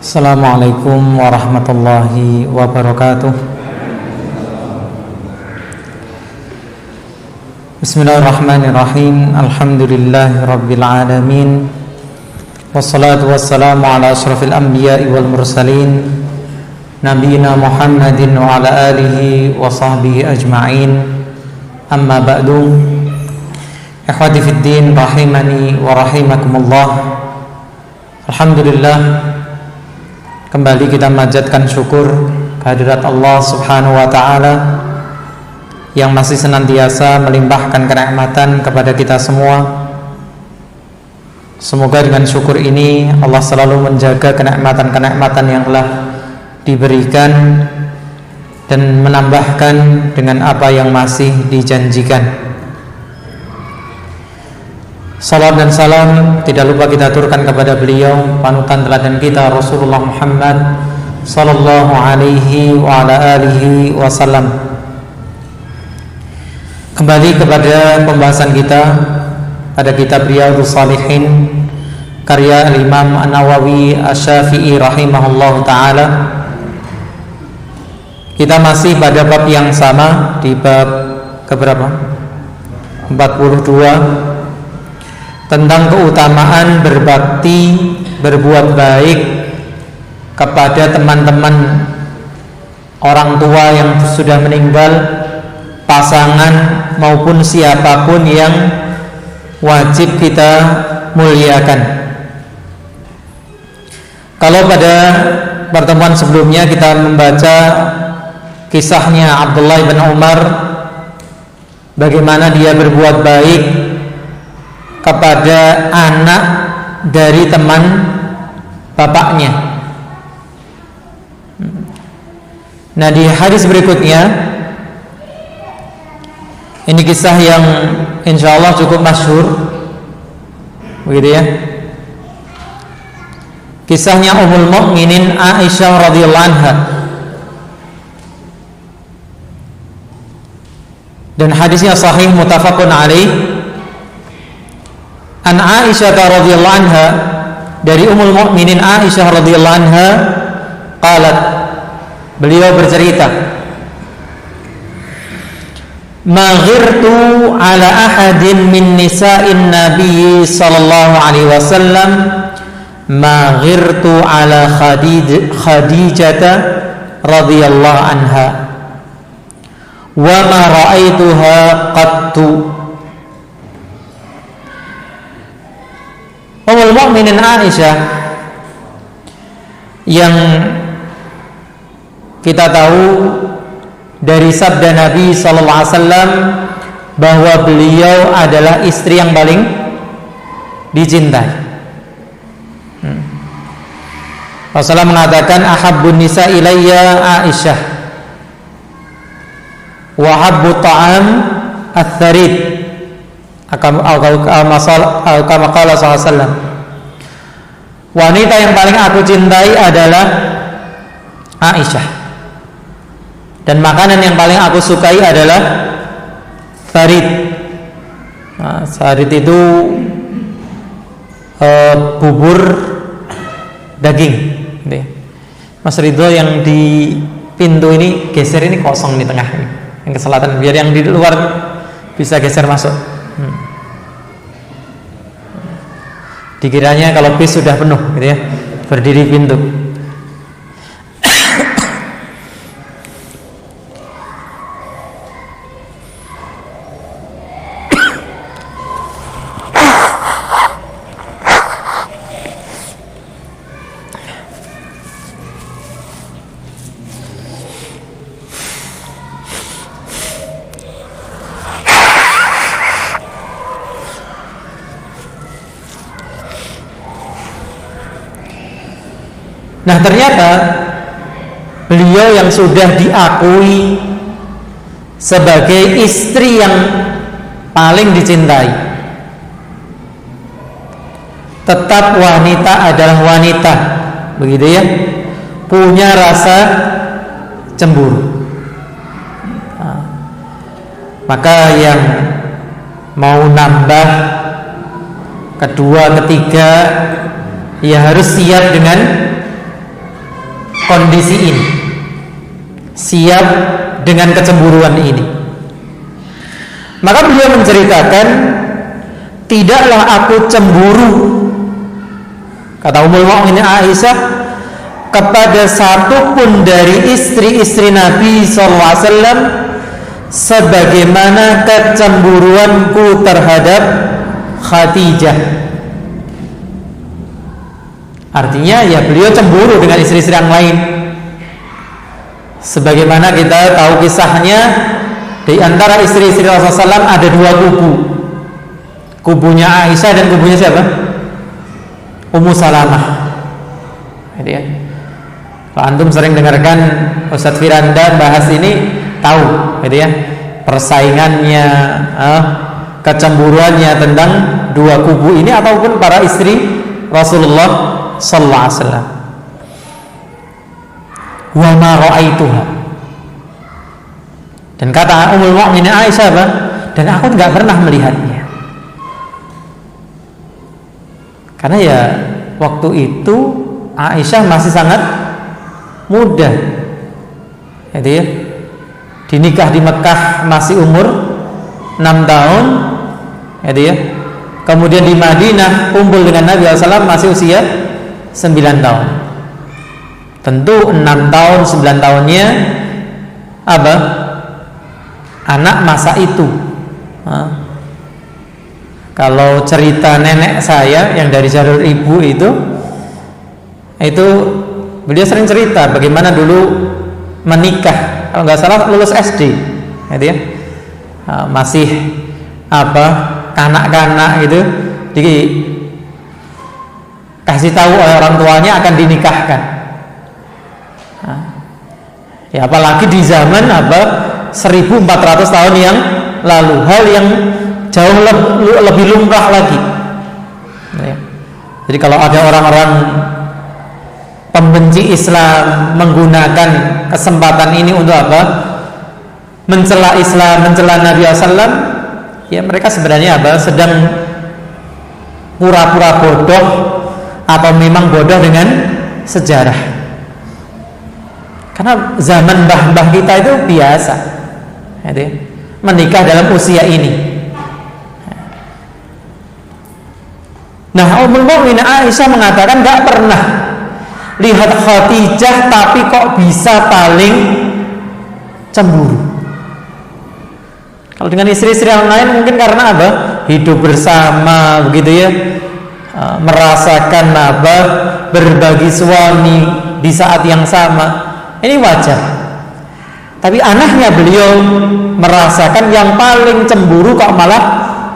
Assalamualaikum warahmatullahi wabarakatuh. Bismillahirrahmanirrahim. Alhamdulillahi rabbil alamin. Wassalatu wassalamu ala asyrafil anbiya'i wal mursalin, nabiyina Muhammadin wa ala alihi wa sahbihi ajma'in. Amma ba'du. Ikhwati fid din rahimani wa rahimakumullah. Alhamdulillah, kembali kita manjatkan syukur kehadirat Allah Subhanahu wa taala yang masih senantiasa melimpahkan kenikmatan kepada kita semua. Semoga dengan syukur ini Allah selalu menjaga kenikmatan-kenikmatan yang telah diberikan dan menambahkan dengan apa yang masih dijanjikan. Salam dan salam tidak lupa kita aturkan kepada beliau, panutan teladan kita, Rasulullah Muhammad sallallahu alaihi wa ala alihi wasallam. Kembali kepada pembahasan kita pada kitab Riyadhus Shalihin karya Imam An-Nawawi Asy-Syafi'i rahimahullahu taala. Kita masih pada bab yang sama, di bab keberapa? 42, tentang keutamaan berbakti, berbuat baik kepada teman-teman orang tua yang sudah meninggal, pasangan maupun siapapun yang wajib kita muliakan. Kalau pada pertemuan sebelumnya kita membaca kisahnya Abdullah bin Umar, bagaimana dia berbuat baik kepada anak dari teman bapaknya. Nah, di hadis berikutnya, ini kisah yang insya Allah cukup masyhur, begitu ya. Kisahnya Ummul Mukminin Aisyah radhiyallahu anha. Dan hadisnya sahih muttafaqun alaih. An Aisyah radhiyallahu anha, dari Ummul Mukminin Aisyah radhiyallahu anha, qalat, beliau bercerita, ma ghirtu ala ahadin min nisa'in nabiy sallallahu alaihi wasallam ma ghirtu ala Khadijata radhiyallahu anha wa ma ra'aituha qattu. Ummul Mukminin Aisyah yang kita tahu dari sabda Nabi sallallahu alaihi wasallam bahwa beliau adalah istri yang paling dicintai. Rasulullah mengatakan, ahabbun nisa ilayya Aisyah wa habbu ta'am ats-tsarid. Kama qala sallallahu, wanita yang paling aku cintai adalah Aisyah, dan makanan yang paling aku sukai adalah tsarid. Nah, tsarid itu bubur daging. Mas Ridho, yang di pintu ini geser, ini kosong di tengah ini, yang ke selatan, biar yang di luar bisa geser masuk. Dikiranya kalau bis sudah penuh gitu ya, berdiri pintu. Nah, ternyata beliau yang sudah diakui sebagai istri yang paling dicintai, tetap wanita adalah wanita, begitu ya, punya rasa cemburu. Maka yang mau nambah kedua, ketiga, ya harus siap dengan kondisi ini, siap dengan kecemburuan ini. Maka beliau menceritakan, tidaklah aku cemburu, kata Ummul Mukminin Aisyah, kepada satu pun dari istri-istri Nabi SAW sebagaimana kecemburuanku terhadap Khadijah. Artinya ya beliau cemburu dengan istri-istri yang lain. Sebagaimana kita tahu kisahnya, di antara istri-istri Rasulullah SAW ada dua kubu. Kubunya Aisyah dan kubunya siapa? Ummu Salamah. Jadi ya, kalau antum sering dengarkan Ustadz Firanda bahas ini, tahu gitu ya, persaingannya, kecemburuannya tentang dua kubu ini ataupun para istri Rasulullah sallallahu alaihi wasallam. Wa ma ra'aituha. Dan kata Ummul Mukminin Aisyah apa? Dan aku enggak pernah melihatnya. Karena ya waktu itu Aisyah masih sangat muda. Jadi ya, dinikah di Mekah masih umur 6 tahun. Jadi ya, kemudian di Madinah kumpul dengan Nabi SAW masih usia 9 tahun. Tentu 6 tahun 9 tahunnya apa? Anak masa itu. Kalau cerita nenek saya yang dari jalur ibu itu beliau sering cerita bagaimana dulu menikah. Kalau nggak salah lulus SD, gitu ya. Masih apa? Kanak-kanak gitu, dikasih tahu oleh orang tuanya akan dinikahkan. Ya apalagi di zaman apa 1400 tahun yang lalu, hal yang jauh lebih lumrah lagi. Ya. Jadi kalau ada orang-orang pembenci Islam menggunakan kesempatan ini untuk apa? Mencela Islam, mencela Nabi SAW, ya mereka sebenarnya apa? Sedang pura-pura bodoh atau memang bodoh dengan sejarah. Karena zaman mbah-mbah kita itu biasa, ya, menikah dalam usia ini. Nah, Ummul Mukminin Aisyah mengatakan gak pernah lihat Khadijah tapi kok bisa paling cemburu. Kalau dengan istri-istri yang lain mungkin karena apa? Hidup bersama begitu ya, merasakan apa? Berbagi suami di saat yang sama. Ini wajar. Tapi anehnya beliau merasakan yang paling cemburu kok malah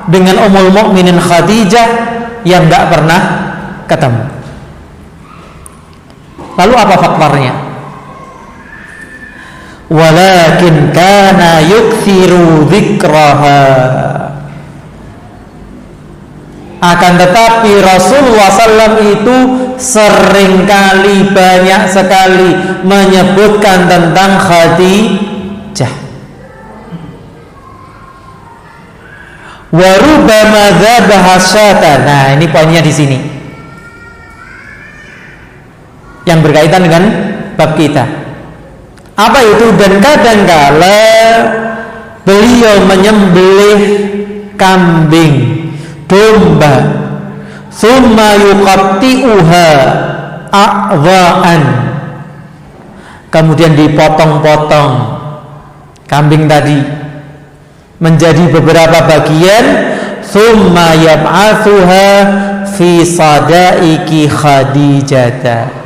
dengan Ummul Mukminin Khadijah yang gak pernah ketemu. Lalu apa faktornya? Walakin kana yukthiru dzikraha. Akan tetapi Rasulullah SAW itu seringkali, banyak sekali menyebutkan tentang Khadijah. Wa rubbama dzabaha syatan. Nah, ini poinnya di sini. Yang berkaitan dengan bab kita. Apa itu? Dan kadangkala beliau menyembelih kambing, domba, summa yuqatti'uha a'dha'an, kemudian dipotong-potong kambing tadi menjadi beberapa bagian, summa yab'atsuha fi sadaiki Khadijah.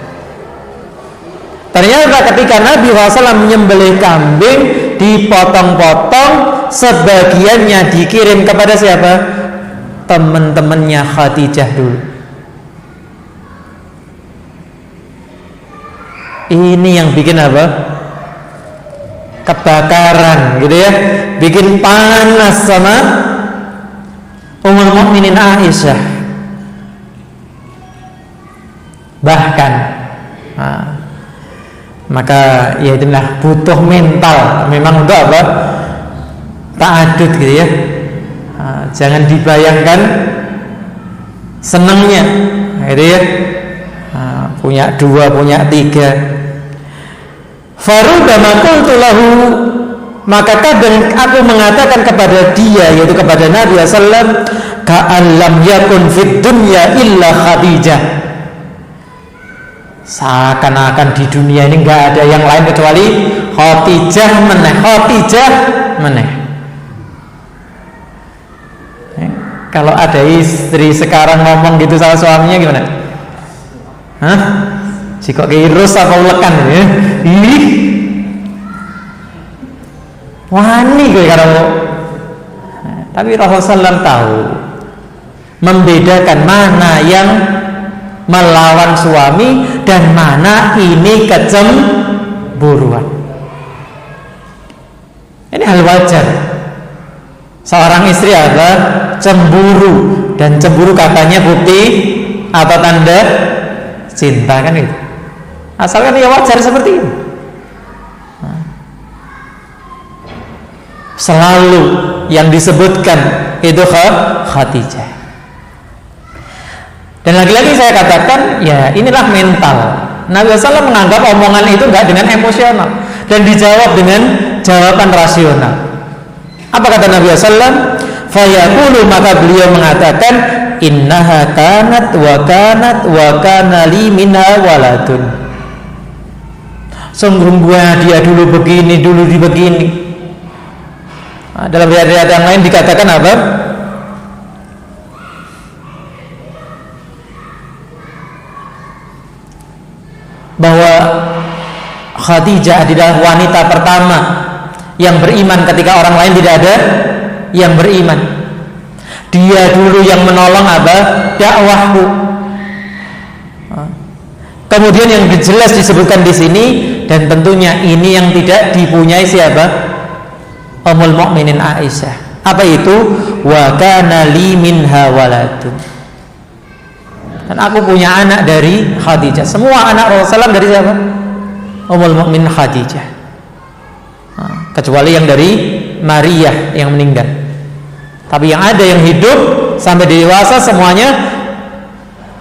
Ternyata ketika Nabi SAW menyembelih kambing, dipotong-potong, sebagiannya dikirim kepada siapa? Teman-temannya Khadijah dulu. Ini yang bikin apa? Kebakaran gitu ya, bikin panas sama Ummul Mukminin Aisyah. Bahkan maka ya itulah butuh mental memang untuk apa? Ta'adud gitu ya. Jangan dibayangkan senangnya gitu ya, punya dua, punya tiga. Farubama qultu lahu, maka kadang aku mengatakan kepada dia, yaitu kepada Nabi sallallahu alaihi wasallam, ka'an lam yakun fid dunya illa Khadijah, seakan-akan di dunia ini nggak ada yang lain kecuali Khadijah meneh. Kalau ada istri sekarang ngomong gitu sama suaminya gimana? Hah? Si kok kirus apa ulekan ya? Ih, wani gue karo. Tapi Rasulullah tahu membedakan mana yang melawan suami dan mana ini kecemburuan. Ini hal wajar. Seorang istri apa? Cemburu, dan cemburu katanya bukti atau tanda cinta, kan itu. Asalkan ya wajar seperti itu. Selalu yang disebutkan itu Khadijah. Dan lagi-lagi saya katakan, ya inilah mental. Nabi SAW menganggap omongan itu enggak dengan emosional dan dijawab dengan jawaban rasional. Apa kata Nabi SAW? Fayaqulu, maka beliau mengatakan, innaha kanat wa kana li minha waladun. Sungguhnya dia dulu begini, dulu begini. Nah, dalam riwayat yang lain dikatakan apa? Bahwa Khadijah adalah wanita pertama yang beriman ketika orang lain tidak ada yang beriman. Dia dulu yang menolong apa? Dakwahku. Kemudian yang jelas disebutkan di sini, dan tentunya ini yang tidak dipunyai siapa? Ummul Mukminin Aisyah. Apa itu? Wa kana li minha waladun. Dan aku punya anak dari Khadijah. Semua anak Rasulullah dari siapa? Ummul Mukminin Khadijah. Kecuali yang dari Maria yang meninggal. Tapi yang ada yang hidup sampai dewasa semuanya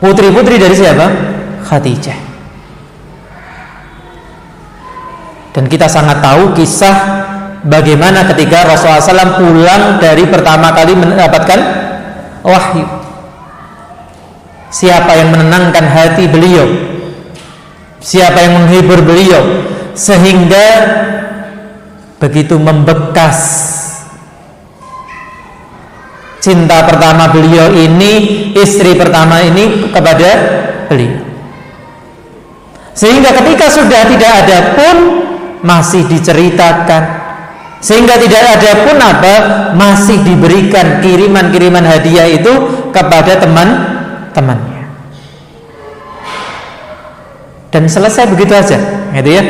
putri-putri dari siapa? Khadijah. Dan kita sangat tahu kisah bagaimana ketika Rasulullah SAW pulang dari pertama kali mendapatkan wahyu. Siapa yang menenangkan hati beliau? Siapa yang menghibur beliau sehingga begitu membekas cinta pertama beliau ini, istri pertama ini kepada beliau, sehingga ketika sudah tidak ada pun masih diceritakan, sehingga tidak ada pun apa, masih diberikan kiriman-kiriman hadiah itu kepada teman-temannya, dan selesai begitu aja, gitu ya.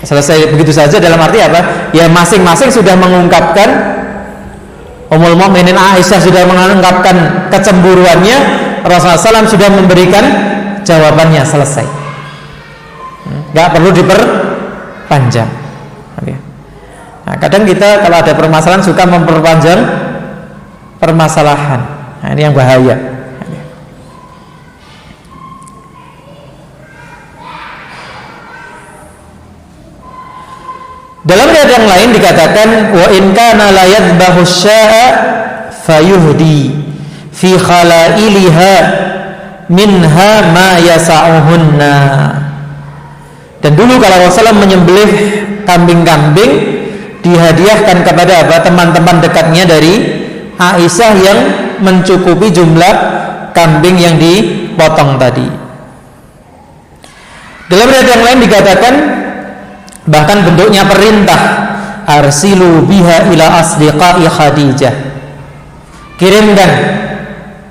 Selesai begitu saja dalam arti apa? Ya masing-masing sudah mengungkapkan, Ummul Mukminin Aisyah sudah mengungkapkan kecemburuannya, Rasulullah SAW sudah memberikan jawabannya, selesai. Gak perlu diperpanjang. Nah, kadang kita kalau ada permasalahan suka memperpanjang permasalahan. Nah, ini yang bahaya. Dalam riwayat yang lain dikatakan, wa in kana la yadhbahu syaa'a fayuhdi fi khalailiha minha ma yasa'uhunna. Dan dulu kalau Rasulullah menyembelih kambing-kambing, dihadiahkan kepada apa? Teman-teman dekatnya dari Aisyah yang mencukupi jumlah kambing yang dipotong tadi. Dalam riwayat yang lain dikatakan, bahkan bentuknya perintah, arsilu biha ila asdiqai Khadijah, kirimkan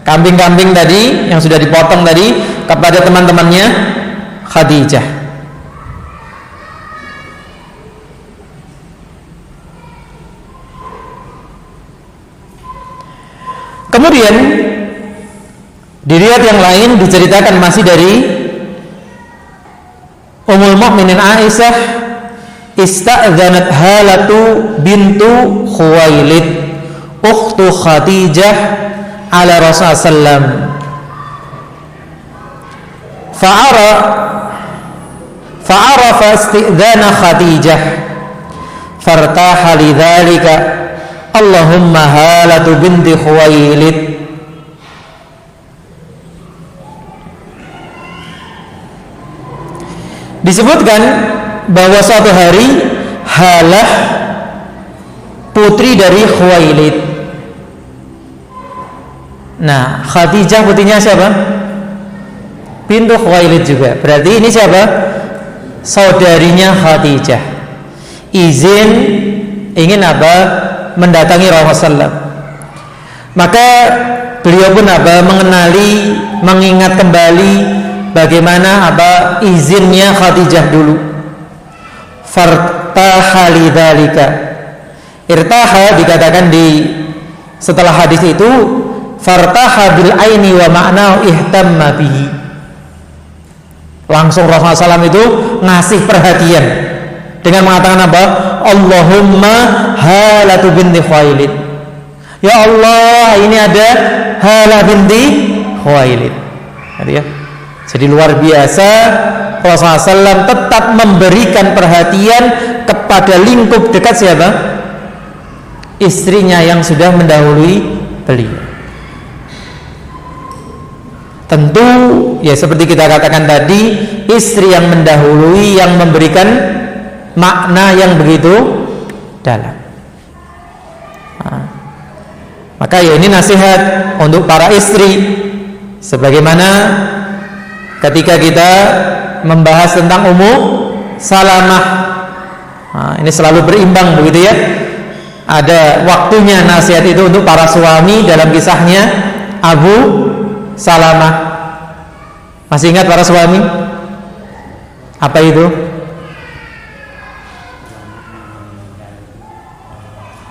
kambing-kambing tadi yang sudah dipotong tadi kepada teman-temannya Khadijah. Kemudian di riwayat yang lain diceritakan masih dari Ummul Mukminin Aisyah, ista'dzanat Halatu bintu Khuwailid ukhtu Khadijah ala Rasulullah sallam fa'arafa isti'dzana Khadijah fartaha lidzalika Allahumma Halatu binti Khuwailid. Disebutkan bahwa suatu hari Halah putri dari Khuwailid. Nah, Khadijah putrinya siapa? Bintu Khuwailid juga. Berarti ini siapa? Saudarinya Khadijah. Izin ingin apa? Mendatangi Rasulullah. Maka beliau pun apa? Mengenali, mengingat kembali bagaimana apa izinnya Khadijah dulu. Fartaha lidzalika. Irtaha dikatakan di setelah hadis itu fartaha bil aini wa ma'nahu ihtamma bihi. Langsung Rasulullah SAW itu ngasih perhatian dengan mengatakan apa? Allahumma Halatu binti Khuwailid. Ya Allah, ini ada Halah binti Khuwailid. Ya. Jadi luar biasa Rasulullah SAW tetap memberikan perhatian kepada lingkup dekat siapa? Istrinya yang sudah mendahului beliau. Tentu ya seperti kita katakan tadi, istri yang mendahului yang memberikan makna yang begitu dalam. Maka ya ini nasihat untuk para istri, sebagaimana ketika kita membahas tentang Ummu Salamah, ini selalu berimbang begitu ya. Ada waktunya nasihat itu untuk para suami dalam kisahnya Abu Salamah. Masih ingat para suami? Apa itu?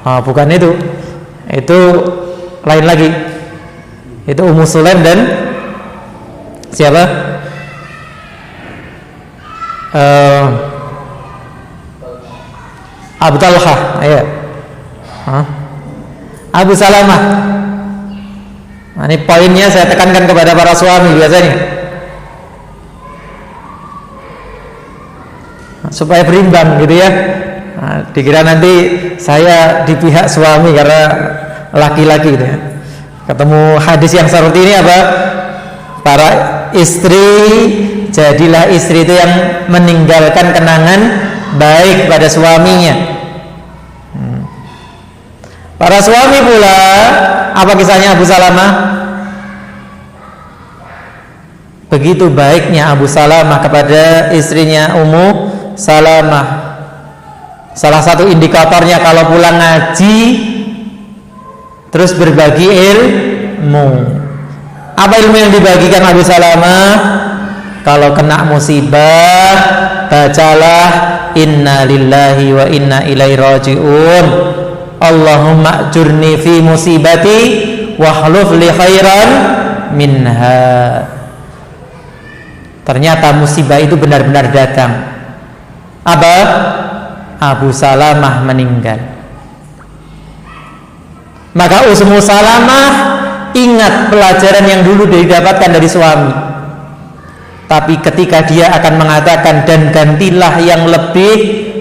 Bukan itu. Itu lain lagi. Itu Ummu Sulaim dan siapa? Abu Talha. Ayo. Abu Salamah. Nah, ini poinnya saya tekankan kepada para suami biasanya, supaya berimbang gitu ya. Dikira nanti saya di pihak suami karena laki-laki gitu ya. Ketemu hadis yang seperti ini apa? Para istri, jadilah istri itu yang meninggalkan kenangan baik pada suaminya. Para suami pula, apa kisahnya Abu Salamah? Begitu baiknya Abu Salamah kepada istrinya Ummu Salamah. Salah satu indikatornya kalau pulang ngaji terus berbagi ilmu. Apa ilmu yang dibagikan Abu Salamah? Kalau kena musibah, bacalah inna lillahi wa inna ilaihi raji'un. Allahumma ajurni fi musibati wahluf li khairan minha. Ternyata musibah itu benar-benar datang. Apa? Abu Salamah meninggal. Maka Ummu Salamah ingat pelajaran yang dulu didapatkan dari suami. Tapi ketika dia akan mengatakan dan gantilah yang lebih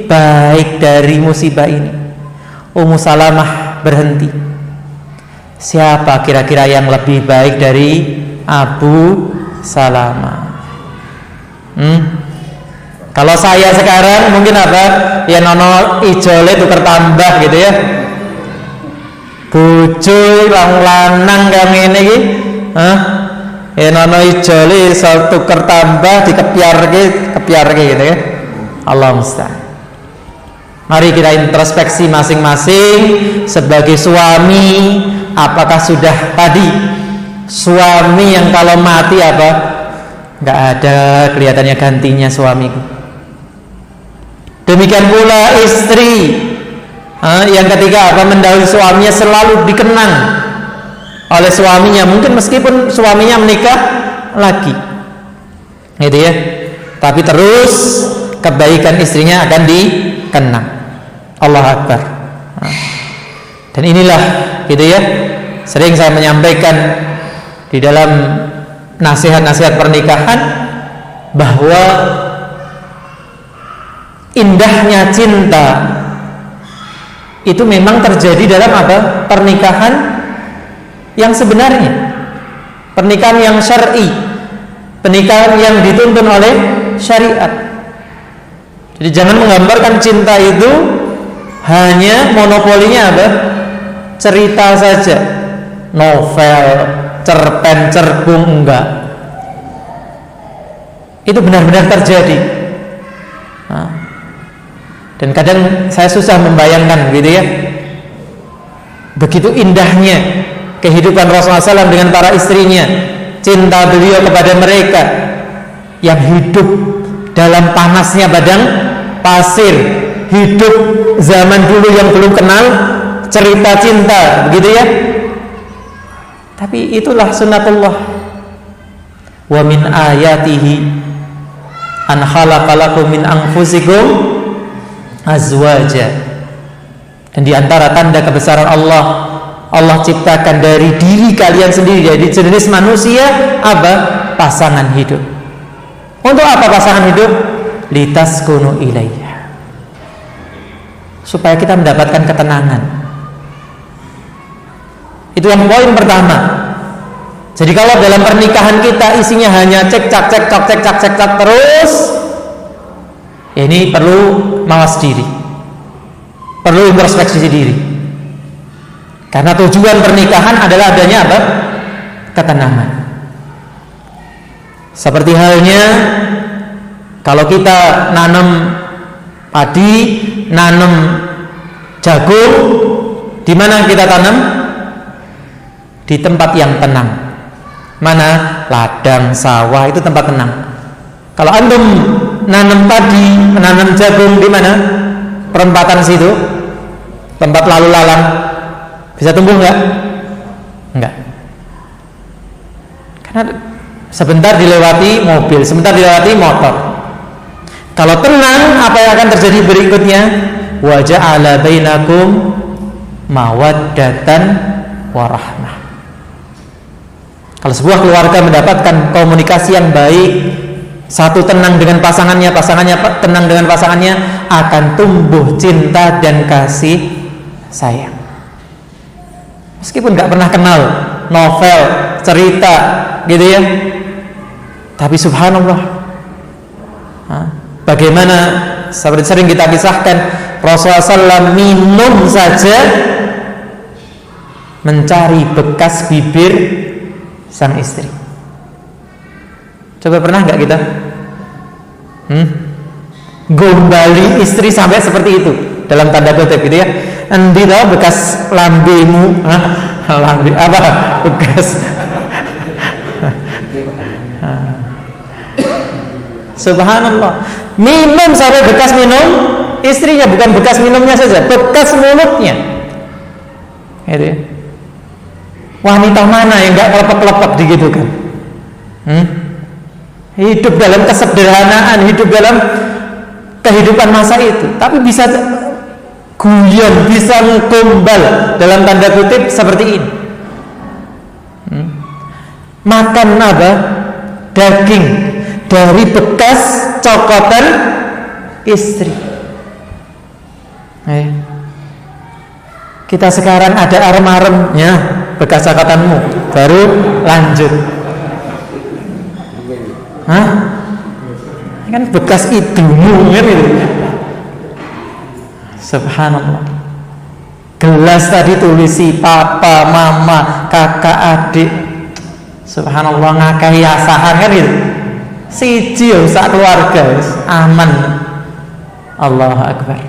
baik dari musibah ini, Ummu Salamah berhenti. Siapa kira-kira yang lebih baik dari Abu Salamah? Kalau saya sekarang mungkin apa? Ya nono ijole tuker tambah gitu ya. Bojo lanang kang ngene iki, ya nono ijole iso tuker tambah dikepiarke gitu ya. Allah musta'an. Mari kita introspeksi masing-masing sebagai suami. Apakah sudah tadi suami yang kalau mati apa? Nggak ada kelihatannya gantinya suamiku. Demikian pula istri yang ketika apa mendahului suaminya selalu dikenang oleh suaminya, mungkin meskipun suaminya menikah lagi, gitu ya. Tapi terus kebaikan istrinya akan dikenang. Allah Akbar. Dan inilah gitu ya, sering saya menyampaikan di dalam nasihat-nasihat pernikahan bahwa indahnya cinta itu memang terjadi dalam apa? Pernikahan yang sebenarnya, pernikahan yang syar'i, pernikahan yang dituntun oleh syariat. Jadi jangan menggambarkan cinta itu hanya monopolinya apa? Cerita saja, novel, cerpen, cerbung, enggak. Itu benar-benar terjadi. Dan kadang saya susah membayangkan gitu ya, begitu indahnya kehidupan Rasulullah SAW dengan para istrinya, cinta beliau kepada mereka yang hidup dalam panasnya padang pasir, hidup zaman dulu yang belum kenal cerita cinta, begitu ya. Tapi itulah sunnatullah. Wa min ayatihi an khalaqalakum min anfusikum azwaja. Dan di antara tanda kebesaran Allah, Allah ciptakan dari diri kalian sendiri, jadi jenis manusia apa? Pasangan hidup. Untuk apa pasangan hidup? Litaskunu ilaiha, supaya kita mendapatkan ketenangan. Itu yang poin pertama. Jadi kalau dalam pernikahan kita isinya hanya cek cak terus, ya ini perlu mawas diri, perlu introspeksi diri. Karena tujuan pernikahan adalah adanya apa? Ketenangan. Seperti halnya kalau kita nanam padi, nanam jagung, di mana kita tanam? Di tempat yang tenang. Mana? Ladang, sawah, itu tempat tenang. Kalau antum nanam padi, menanam jagung di mana? Perempatan situ, tempat lalu lalang, bisa tumbuh enggak? Enggak. Karena sebentar dilewati mobil, sebentar dilewati motor. Kalau tenang, apa yang akan terjadi berikutnya? Wa ja'ala bainakum mawaddatan warahmah. Kalau sebuah keluarga mendapatkan komunikasi yang baik, satu tenang dengan pasangannya, pasangannya tenang dengan pasangannya, akan tumbuh cinta dan kasih sayang. Meskipun gak pernah kenal novel, cerita gitu ya, tapi subhanallah, bagaimana seperti sering kita kisahkan, Rasulullah SAW minum saja mencari bekas bibir sang istri. Coba pernah nggak kita gombali istri sampai seperti itu, dalam tanda kutip gitu ya? Endi tahu bekas lambemu, lambe apa bekas subhanallah, minum sampai bekas minum istrinya, bukan bekas minumnya saja, bekas mulutnya gitu ya. Wanita mana yang gak kelepek-kelepek gitu kan? Hidup dalam kesederhanaan, hidup dalam kehidupan masa itu, tapi bisa guyon, bisa gombal dalam tanda kutip seperti ini. Makan apa? Daging dari bekas cokotan istri. Kita sekarang ada arem-aremnya bekas cokotanmu, baru lanjut. Kan bekas ibumu kan itu. Subhanallah. Gelas tadi tulisi papa, mama, kakak, adik. Subhanallah, ngakai asahan kan itu. Siji sak keluarga aman. Allahu Akbar.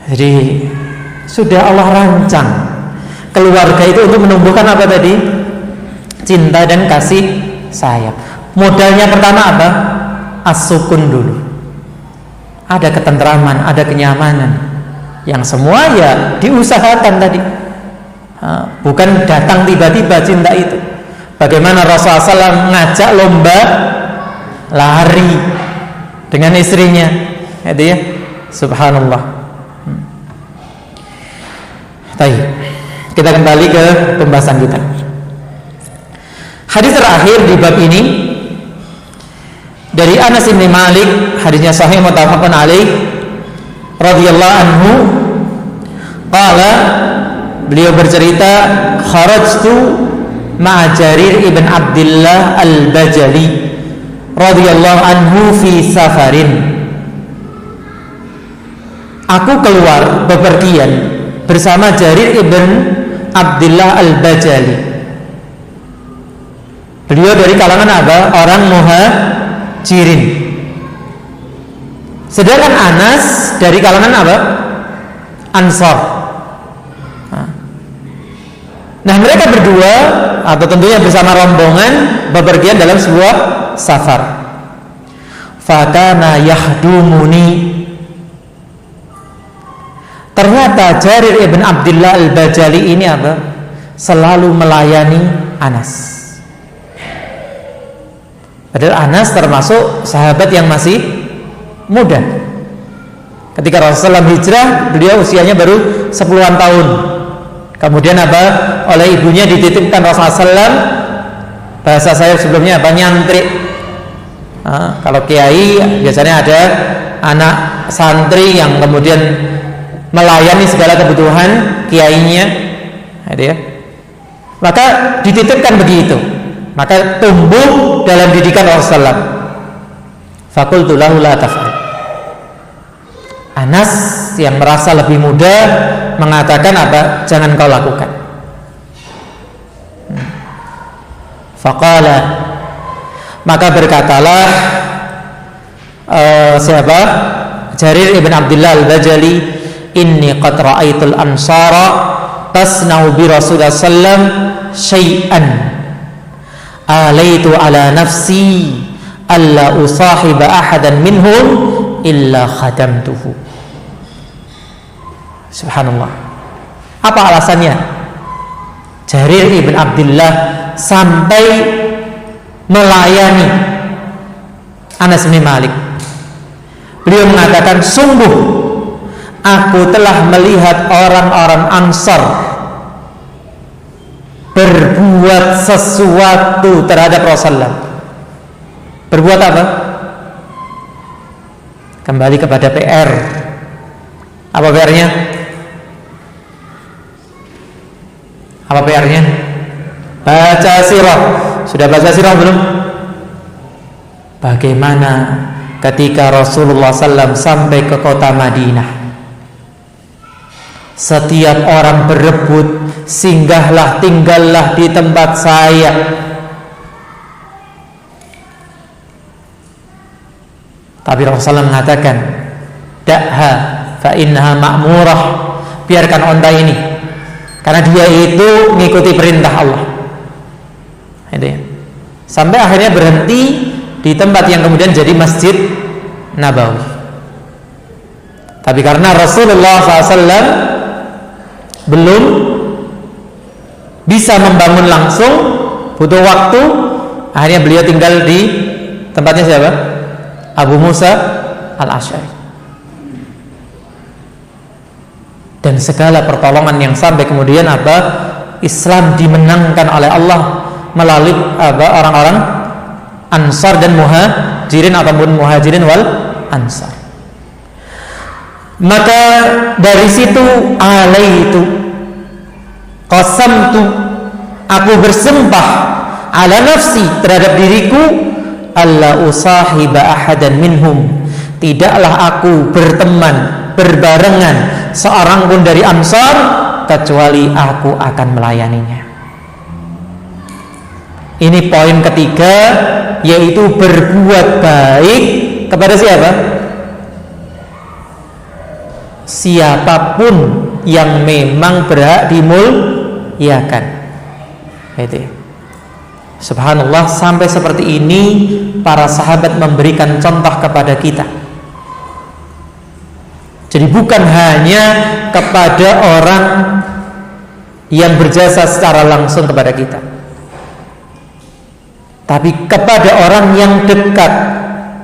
Jadi sudah Allah rancang keluarga itu untuk menumbuhkan apa tadi? Cinta dan kasih sayang. Modalnya pertama apa? As-sukun dulu. Ada ketentraman, ada kenyamanan. Yang semua ya diusahakan tadi. Bukan datang tiba-tiba cinta itu. Bagaimana Rasulullah SAW ngajak lomba lari dengan istrinya, gitu ya. Subhanallah. Baik, kita kembali ke pembahasan kita. Hadis terakhir di bab ini dari Anas bin Malik, hadisnya sahih muttafaqun alaih, radhiyallahu anhu, qala, beliau bercerita, kharajtu ma'a Jarir ibn Abdullah al-Bajali radhiyallahu anhu fi safarin. Aku keluar bepergian bersama Jarir ibn Abdullah al-Bajali. Beliau dari kalangan apa? Orang Muhajirin. Sedangkan Anas dari kalangan apa? Ansar. Nah, mereka berdua atau tentunya bersama rombongan bepergian dalam sebuah safar. Fakana yahdumuni. Ternyata Jarir ibn Abdullah al-Bajali ini apa? Selalu melayani Anas. Padahal Anas termasuk sahabat yang masih muda. Ketika Rasulullah hijrah, beliau usianya baru 10-an tahun. Kemudian apa? Oleh ibunya dititipkan Rasulullah SAW. Bahasa saya sebelumnya apa? Nyantri. Kalau kiai biasanya ada anak santri yang kemudian melayani segala kebutuhan kiainya, ya. Maka dititipkan begitu. Maka tumbuh dalam didikan Rasulullah. Faqultu lahu la taf'al. Anas yang merasa lebih muda mengatakan apa? Jangan kau lakukan. Faqala, maka berkatalah siapa? Jarir ibn Abdullah al-Bajali, inni qad ra'aitul ansara tasna'u bi Rasulullah sallam syai'an alaitu ala nafsi alla usahiba ahadan minhum illa khadamtuhu. Subhanallah. Apa alasannya Jarir ibn Abdullah sampai melayani Anas bin Malik? Beliau mengatakan, sungguh aku telah melihat orang-orang Ansar berbuat sesuatu terhadap Rasulullah. Berbuat apa? Kembali kepada PR. Apa PR-nya? Apa PR-nya? Baca sirah. Sudah baca sirah belum? Bagaimana ketika Rasulullah SAW sampai ke kota Madinah? Setiap orang berebut, singgahlah, tinggallah di tempat saya. Tapi Rasulullah mengatakan, da'ha fa innaha ma'murah. Biarkan onta ini, karena dia itu mengikuti perintah Allah. Sampai akhirnya berhenti di tempat yang kemudian jadi Masjid Nabawi. Tapi karena Rasulullah SAW belum bisa membangun langsung, butuh waktu, akhirnya beliau tinggal di tempatnya siapa? Abu Musa al-Asy'ari. Dan segala pertolongan yang sampai kemudian apa? Islam dimenangkan oleh Allah melalui apa? Orang-orang Ansar dan Muhajirin ataupun Muhajirin wal Ansar. Maka dari situ alaitu qasamtu, aku bersumpah ala nafsi, terhadap diriku, alla usahiba ahadan minhum, tidaklah aku berteman, berbarengan seorang pun dari Ansar kecuali aku akan melayaninya. Ini poin ketiga, yaitu berbuat baik kepada siapa? Siapapun yang memang berhak dimuliakan. Itu. Subhanallah, sampai seperti ini para sahabat memberikan contoh kepada kita. Jadi bukan hanya kepada orang yang berjasa secara langsung kepada kita, tapi kepada orang yang dekat,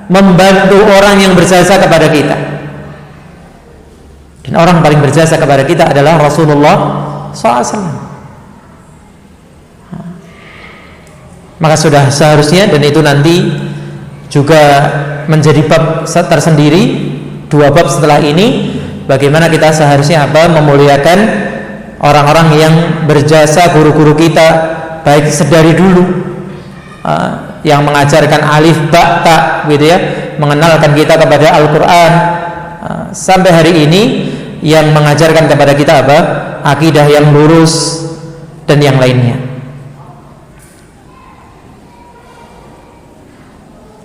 membantu orang yang berjasa kepada kita. Dan orang paling berjasa kepada kita adalah Rasulullah SAW. Maka sudah seharusnya, dan itu nanti juga menjadi bab tersendiri, 2 bab setelah ini, bagaimana kita seharusnya memuliakan orang-orang yang berjasa, guru-guru kita, baik sedari dulu yang mengajarkan alif ba ta gitu ya, mengenalkan kita kepada Al-Qur'an, sampai hari ini yang mengajarkan kepada kita akidah yang lurus dan yang lainnya.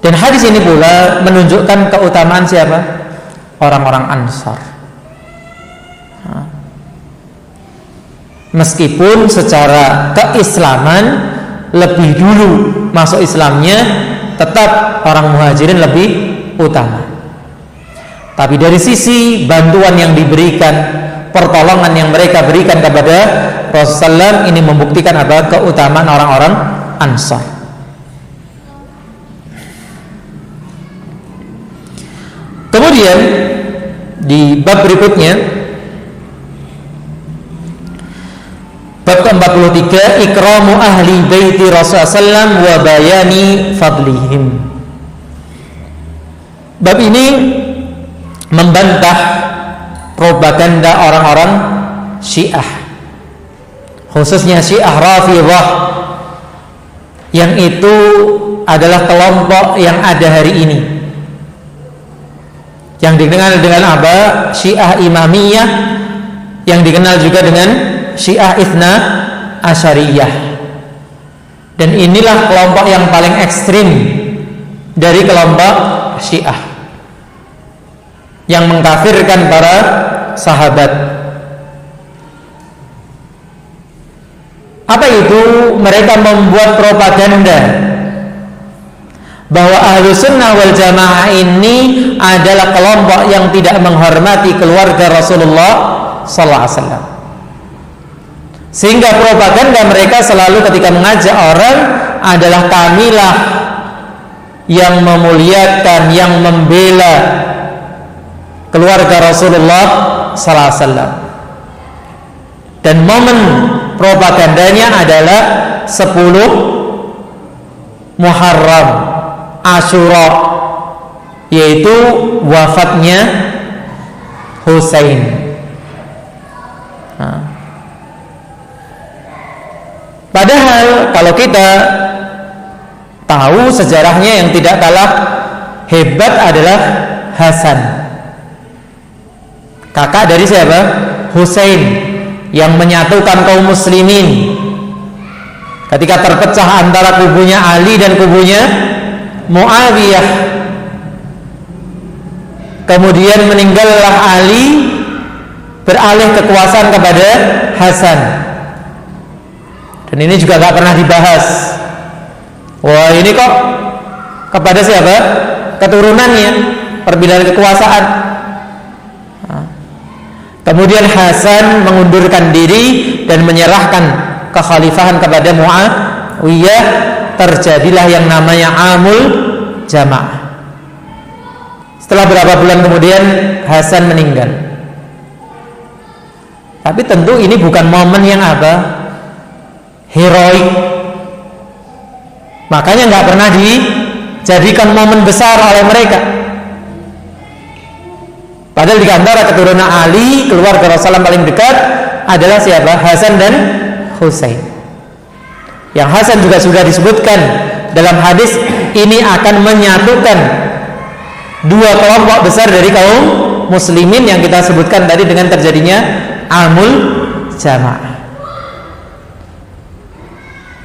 Dan hadis ini pula menunjukkan keutamaan siapa? Orang-orang Ansar. Meskipun secara keislaman lebih dulu masuk Islamnya, tetap orang Muhajirin lebih utama. Tapi dari sisi bantuan yang diberikan, pertolongan yang mereka berikan kepada Rasulullah, ini membuktikan keutamaan orang-orang Ansar. Kemudian di bab berikutnya, bab ke-43, ikramu ahli baiti Rasulullah SAW wa bayani fadlihim. Bab ini membantah propaganda orang-orang Syiah, khususnya Syiah Rafidhah, yang itu adalah kelompok yang ada hari ini, yang dikenal dengan Syiah Imamiyah, yang dikenal juga dengan Syiah Itsna Asyariyah. Dan inilah kelompok yang paling ekstrim dari kelompok Syiah, yang mengkafirkan para sahabat. Apa itu? Mereka membuat propaganda bahwa Ahlus Sunnah wal Jamaah ini adalah kelompok yang tidak menghormati keluarga Rasulullah sallallahu alaihi wasallam. Sehingga propaganda mereka selalu ketika mengajak orang adalah kamilah yang memuliakan, yang membela keluarga Rasulullah sallallahu alaihi wasallam. Dan momen propagandanya adalah 10 Muharram, Asyura, yaitu wafatnya Husain. Padahal kalau kita tahu sejarahnya, yang tidak kalah hebat adalah Hasan, kakak dari siapa? Husain, yang menyatukan kaum muslimin ketika terpecah antara kubunya Ali dan kubunya Muawiyah. Kemudian meninggallah Ali, beralih kekuasaan kepada Hasan. Dan ini juga gak pernah dibahas. Wah, ini kok kepada siapa? Keturunannya, perpindahan kekuasaan. Kemudian Hasan mengundurkan diri dan menyerahkan kekhalifahan kepada Muawiyah. Terjadilah yang namanya Amul Jamaah. Setelah berapa bulan kemudian Hasan meninggal. Tapi tentu ini bukan momen yang heroik. Makanya nggak pernah dijadikan momen besar oleh mereka. Padahal di antara keturunan Ali, keluarga Rasulullah paling dekat adalah siapa? Hasan dan Husain. Yang Hasan juga sudah disebutkan dalam hadis ini akan menyatukan 2 kelompok besar dari kaum muslimin yang kita sebutkan tadi dengan terjadinya Amul Jamaah.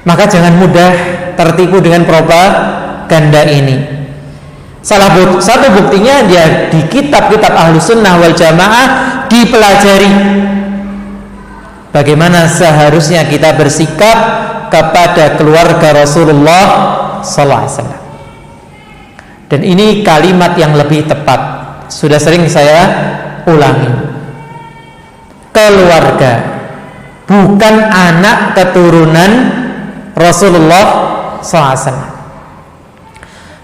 Maka jangan mudah tertipu dengan propaganda ini. Satu buktinya dia di kitab-kitab Ahlus Sunnah wal Jamaah dipelajari bagaimana seharusnya kita bersikap kepada keluarga Rasulullah sallallahu alaihi wasallam. Dan ini kalimat yang lebih tepat, sudah sering saya ulangi. Keluarga bukan anak keturunan Rasulullah SAW.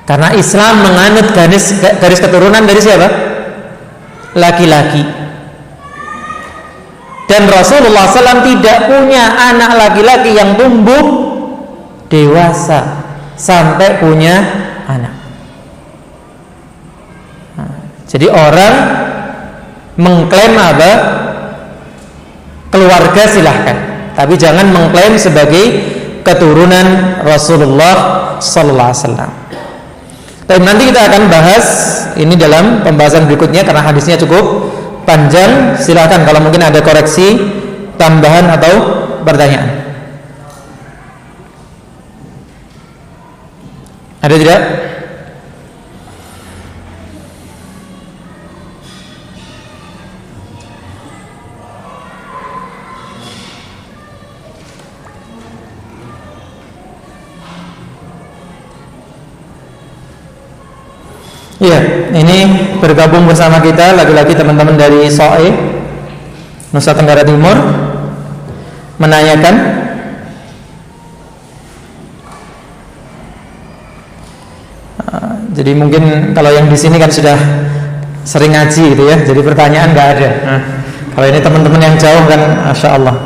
Karena Islam menganut garis keturunan dari siapa? Laki-laki. Dan Rasulullah SAW tidak punya anak laki-laki yang tumbuh dewasa sampai punya anak. Jadi orang mengklaim apa? Keluarga silahkan, tapi jangan mengklaim sebagai keturunan Rasulullah sallallahu alaihi wasallam. Tapi nanti kita akan bahas ini dalam pembahasan berikutnya karena hadisnya cukup panjang. Silahkan kalau mungkin ada koreksi, tambahan atau pertanyaan. Ada tidak? Iya, ini bergabung bersama kita lagi-lagi teman-teman dari SOE Nusa Tenggara Timur menanyakan jadi mungkin kalau yang di sini kan sudah sering ngaji gitu ya, jadi pertanyaan nggak ada. Kalau ini teman-teman yang jauh kan, masya Allah,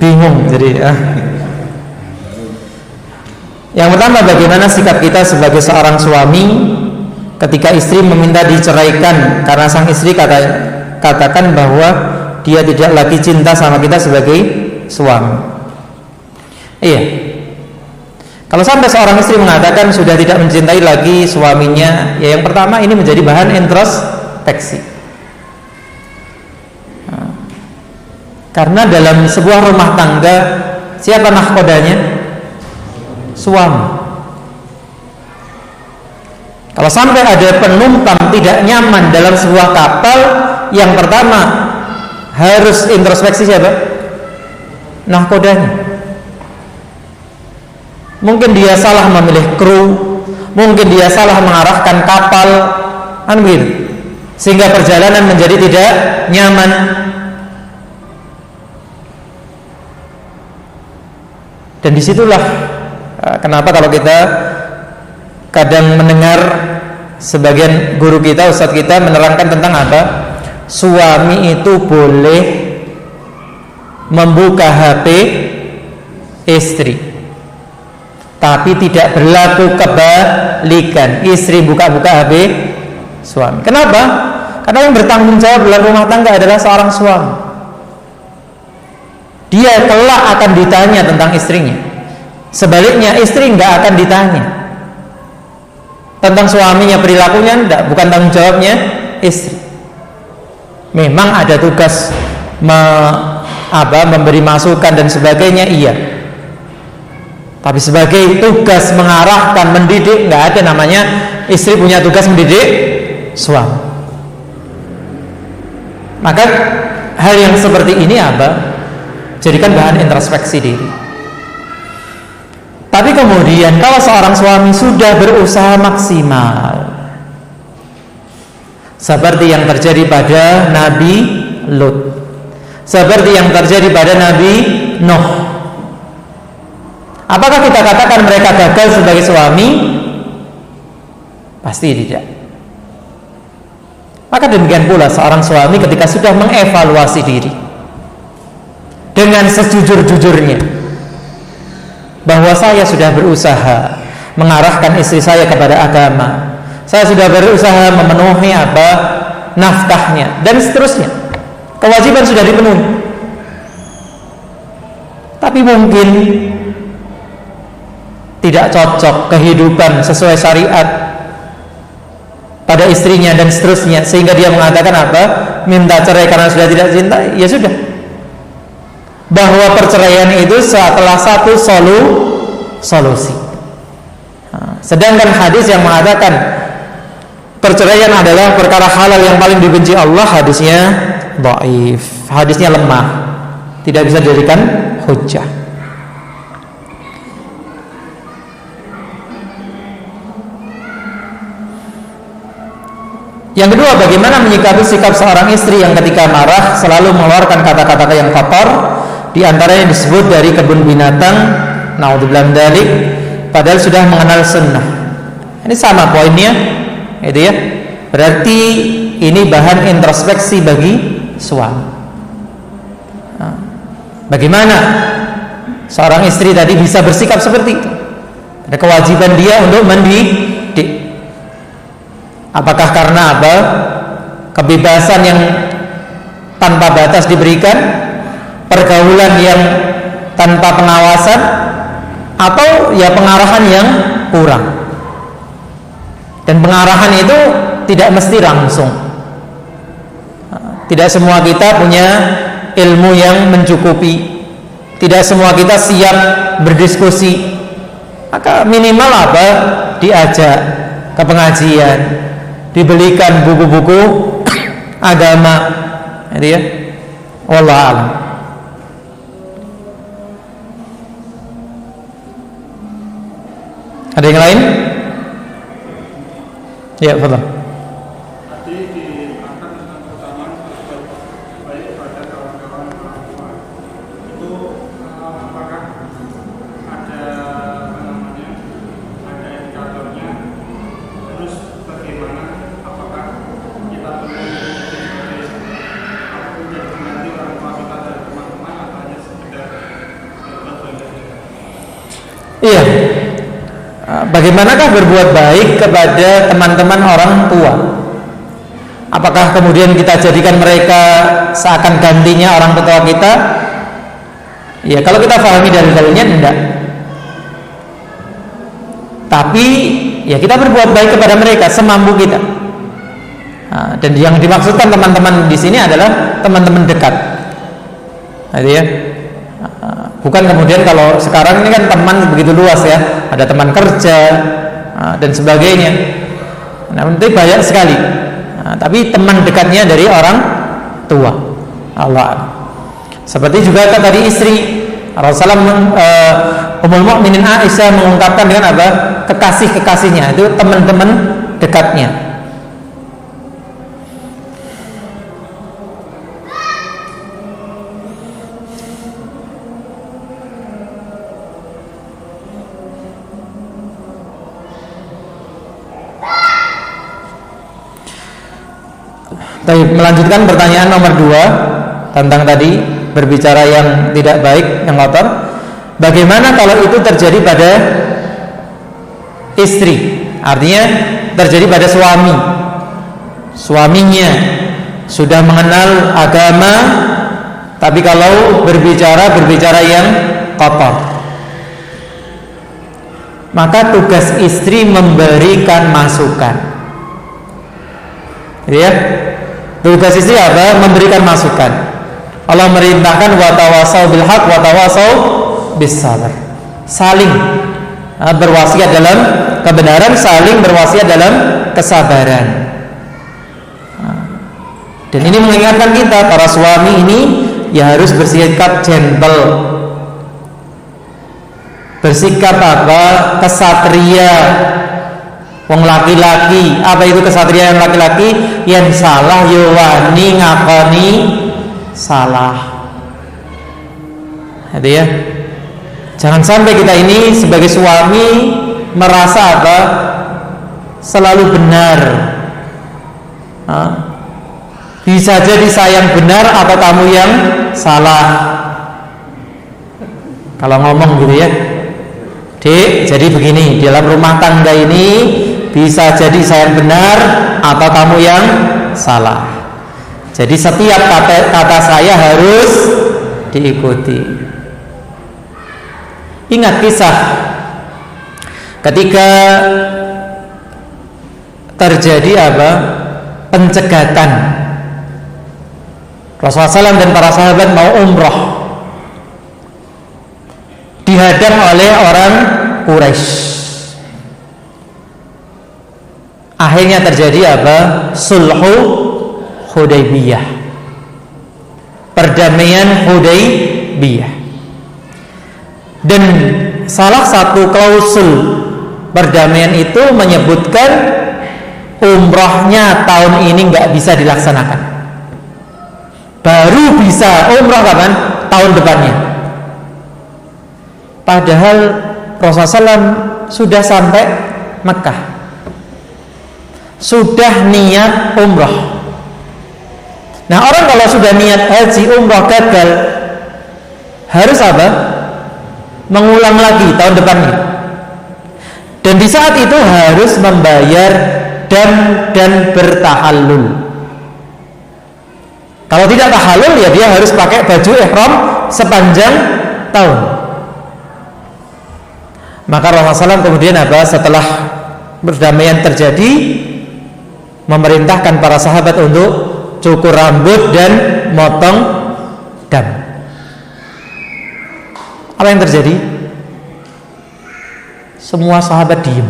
bingung jadi. Yang pertama, bagaimana sikap kita sebagai seorang suami ketika istri meminta diceraikan karena sang istri katakan bahwa dia tidak lagi cinta sama kita sebagai suami. Iya. Kalau sampai seorang istri mengatakan sudah tidak mencintai lagi suaminya, ya yang pertama ini menjadi bahan introspeksi. Karena dalam sebuah rumah tangga siapa nahkodanya? Suami. Kalau sampai ada penumpang tidak nyaman dalam sebuah kapal, yang pertama harus introspeksi siapa? Nahkodanya. Mungkin dia salah memilih kru, mungkin dia salah mengarahkan kapal, kan begitu, sehingga perjalanan menjadi tidak nyaman. Dan disitulah kenapa kalau kita kadang mendengar sebagian guru kita, ustadz kita menerangkan tentang apa? Suami itu boleh membuka HP istri, tapi tidak berlaku kebalikan, istri buka-buka HP suami. Kenapa? Karena yang bertanggung jawab dalam rumah tangga adalah seorang suami. Dia kelak akan ditanya tentang istrinya. Sebaliknya istri nggak akan ditanya tentang suaminya, perilakunya enggak, bukan tanggung jawabnya istri. Memang ada tugas memberi masukan dan sebagainya, iya. Tapi sebagai tugas mengarahkan, mendidik, nggak ada namanya istri punya tugas mendidik suami. Maka hal yang seperti ini jadikan bahan introspeksi diri. Tapi kemudian kalau seorang suami sudah berusaha maksimal, seperti yang terjadi pada Nabi Lut, seperti yang terjadi pada Nabi Nuh, apakah kita katakan mereka gagal sebagai suami? Pasti tidak. Maka demikian pula seorang suami ketika sudah mengevaluasi diri dengan sejujur-jujurnya bahwa saya sudah berusaha mengarahkan istri saya kepada agama, saya sudah berusaha memenuhi nafkahnya dan seterusnya, kewajiban sudah dipenuhi, tapi mungkin tidak cocok kehidupan sesuai syariat pada istrinya dan seterusnya, sehingga dia mengatakan minta cerai karena sudah tidak cinta. Ya sudah, bahwa perceraian itu setelah satu solusi. Sedangkan hadis yang mengatakan perceraian adalah perkara halal yang paling dibenci Allah, hadisnya dhaif, hadisnya lemah, tidak bisa dijadikan hujjah. Yang kedua, bagaimana menyikapi sikap seorang istri yang ketika marah selalu mengeluarkan kata-kata yang kotor, di antaranya disebut dari kebun binatang, naudzubillah min dzalik, padahal sudah mengenal sunnah. Ini sama poinnya, itu ya. Berarti ini bahan introspeksi bagi suami. Bagaimana seorang istri tadi bisa bersikap seperti itu? Ada kewajiban dia untuk mendidik. Apakah karena apa? Kebebasan yang tanpa batas diberikan, pergaulan yang tanpa pengawasan, atau ya pengarahan yang kurang. Dan pengarahan itu tidak mesti langsung. Tidak semua kita punya ilmu yang mencukupi. Tidak semua kita siap berdiskusi. Maka minimal apa? Diajak ke pengajian, dibelikan buku-buku agama, gitu ya. Wallahu a'lam. Ada yang lain? Ya, betul. Tadi diangkat tentang keutamaan baik pada kawan-kawan mahasiswa. Itu apakah ada ada indikatornya? Terus bagaimana? Apakah kita perlu menjadi pengganti orang tua kita dari teman-teman atau hanya sekedar bangga? Iya. Bagaimanakah berbuat baik kepada teman-teman orang tua? Apakah kemudian kita jadikan mereka seakan gantinya orang tua kita? Ya, kalau kita pahami dalil-dalilnya tidak. Tapi ya kita berbuat baik kepada mereka semampu kita. Dan yang dimaksudkan teman-teman di sini adalah teman-teman dekat. Jadi ya. Bukan kemudian kalau sekarang ini kan teman begitu luas ya, ada teman kerja dan sebagainya. Nah, nanti banyak sekali. Tapi teman dekatnya dari orang tua. Allah. Seperti juga tadi istri Rasulullah Ummul Mukminin Aisyah mengungkapkan dengan apa? Kekasih-kekasihnya itu teman-teman dekatnya. Melanjutkan pertanyaan nomor 2 tentang tadi berbicara yang tidak baik, yang kotor. Bagaimana kalau itu terjadi pada istri? Artinya terjadi pada suaminya sudah mengenal agama, tapi kalau berbicara yang kotor, maka tugas istri memberikan masukan. Ya, tugas istri apa? Memberikan masukan. Allah merintahkan wa tawasau bil haq wa tawasau bis sabr. Saling berwasiat dalam kebenaran, saling berwasiat dalam kesabaran. Dan ini mengingatkan kita para suami ini ya harus bersikap gentle. Bersikap apa? Kesatria. Wong laki-laki, apa itu kesatria yang laki-laki? Yang salah yo wani ngakoni salah. Itu ya. Jangan sampai kita ini sebagai suami merasa apa? Selalu benar. Bisa jadi saya yang benar atau kamu yang salah. Kalau ngomong gitu ya. Dek, jadi begini, dalam rumah tangga ini bisa jadi saya yang benar atau kamu yang salah. Jadi setiap kata saya harus diikuti. Ingat kisah ketika terjadi apa? Pencegatan. Rasulullah SAW dan para sahabat mau umroh, dihadang oleh orang Quraisy. Akhirnya terjadi apa? Sulhu Hudaybiyah, perdamaian Hudaybiyah. Dan salah satu klausul perdamaian itu menyebutkan umrohnya tahun ini nggak bisa dilaksanakan. Baru bisa umroh kapan? Tahun depannya. Padahal Rasulullah SAW sudah sampai Mekah, sudah niat umroh. Nah, orang kalau sudah niat haji umroh gagal, harus apa? Mengulang lagi tahun depannya. Dan di saat itu harus membayar dam dan bertahallul. Kalau tidak tahallul ya dia harus pakai baju ihram sepanjang tahun. Maka Rasulullah SAW kemudian setelah perdamaian terjadi, memerintahkan para sahabat untuk cukur rambut dan motong dam. Apa yang terjadi? Semua sahabat diam.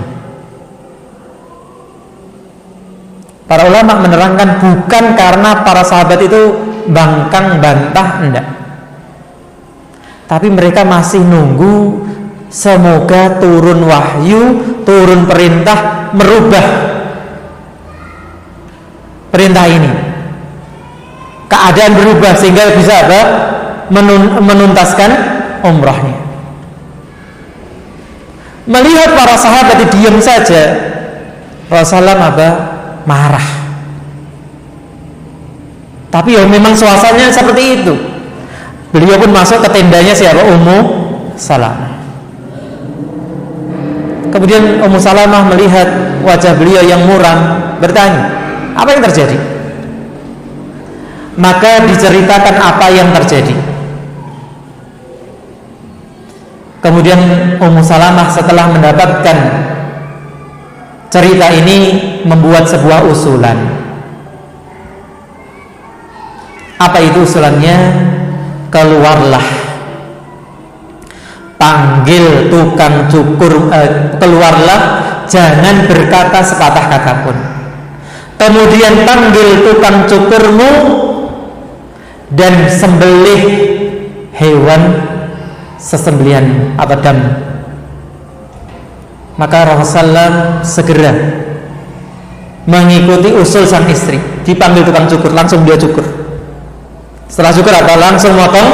Para ulama menerangkan bukan karena para sahabat itu bangkang bantah, enggak. Tapi mereka masih nunggu semoga turun wahyu, turun perintah merubah perintah ini. Keadaan berubah sehingga bisa menuntaskan umrahnya. Melihat para sahabat diam saja, Rasulullah marah. Tapi ya memang suasananya seperti itu. Beliau pun masuk ke tendanya siapa? Ummu Salamah. Kemudian Ummu Salamah melihat wajah beliau yang muram, bertanya, apa yang terjadi? Maka diceritakan apa yang terjadi. Kemudian Ummu Salamah setelah mendapatkan cerita ini membuat sebuah usulan. Apa itu usulannya? Keluarlah, panggil tukang cukur, keluarlah, jangan berkata sepatah kata pun. Kemudian panggil tukang cukurmu dan sembelih hewan sesembelihan atau dam. Maka Rasulullah segera mengikuti usul sang istri. Dipanggil tukang cukur, langsung dia cukur. Setelah cukur langsung motong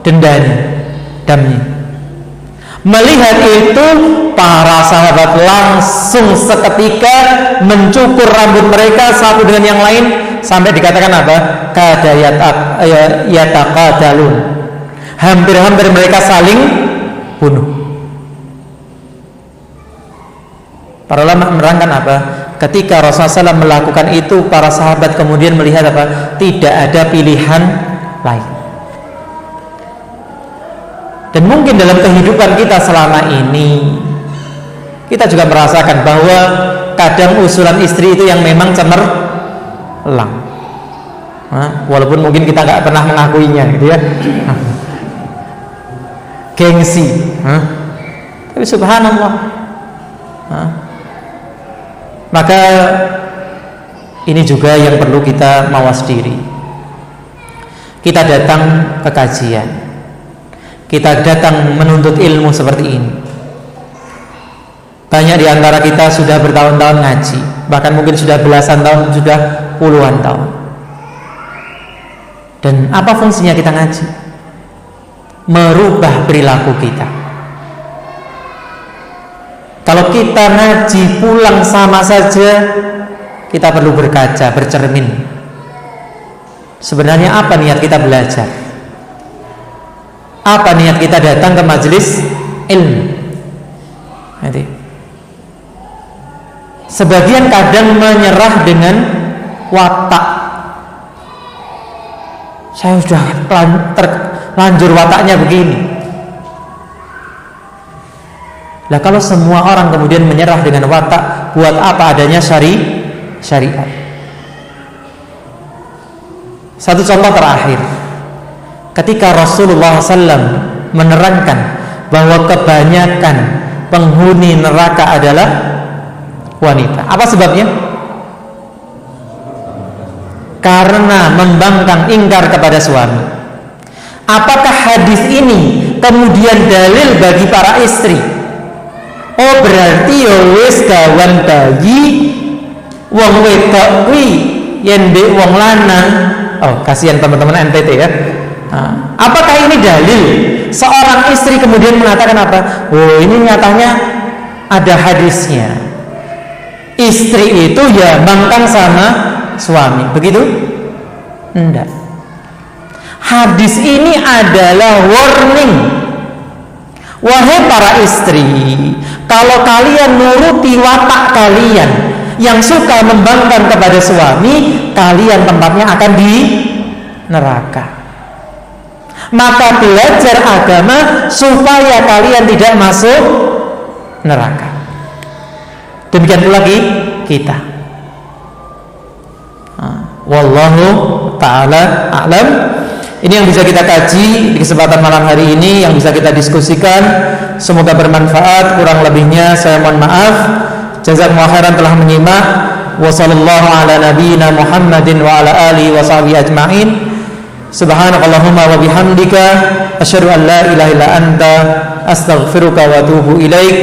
dendanya, damnya. Melihat itu para sahabat langsung seketika mencukur rambut mereka satu dengan yang lain sampai dikatakan kada yataqadalun. Hampir-hampir mereka saling bunuh. Para ulama menerangkan ketika Rasulullah SAW melakukan itu, para sahabat kemudian melihat tidak ada pilihan lain. Dan mungkin dalam kehidupan kita selama ini kita juga merasakan bahwa kadang usulan istri itu yang memang cemerlang, walaupun mungkin kita nggak pernah mengakuinya, gitu ya. Gengsi, tapi subhanallah. Maka ini juga yang perlu kita mawas diri. Kita datang ke kajian, kita datang menuntut ilmu seperti ini. Banyak di antara kita sudah bertahun-tahun ngaji, bahkan mungkin sudah belasan tahun, sudah puluhan tahun. Dan apa fungsinya kita ngaji? Merubah perilaku kita. Kalau kita ngaji pulang sama saja, kita perlu berkaca, bercermin. Sebenarnya apa niat kita belajar? Apa niat kita datang ke majelis ilmu? Nanti. Sebagian kadang menyerah dengan watak. Saya sudah terlanjur wataknya begini. Lah kalau semua orang kemudian menyerah dengan watak, buat apa adanya syariat? Satu contoh terakhir, ketika Rasulullah SAW menerangkan bahwa kebanyakan penghuni neraka adalah wanita. Apa sebabnya? Karena membangkang ingkar kepada suami. Apakah hadis ini kemudian dalil bagi para istri? Oh berarti ya wis gawan bayi wong wedok kuwi yen ndek wong lanang. Oh kasihan teman-teman NTT ya. Apakah ini dalil seorang istri kemudian mengatakan oh ini nyatanya ada hadisnya, istri itu ya bangkang sama suami, begitu? Enggak. Hadis ini adalah warning. Wahai para istri, kalau kalian nuruti watak kalian, yang suka membangkang kepada suami, kalian tempatnya akan di neraka. Maka belajar agama supaya kalian tidak masuk neraka. Demikian pula kita. Wallahu ta'ala a'lam. Ini yang bisa kita kaji di kesempatan malam hari ini, yang bisa kita diskusikan. Semoga bermanfaat. Kurang lebihnya saya mohon maaf. Jazakumullahu khairan telah menyimak. Wa sallallahu ala nabiyyina Muhammadin wa ala alihi wa sahbihi ajma'in. Subhanakallahumma wa bihamdika asyhadu an la ilaha illa anta astaghfiruka wa atubu ilaik.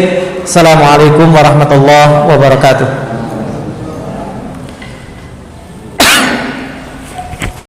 Assalamualaikum warahmatullahi wabarakatuh.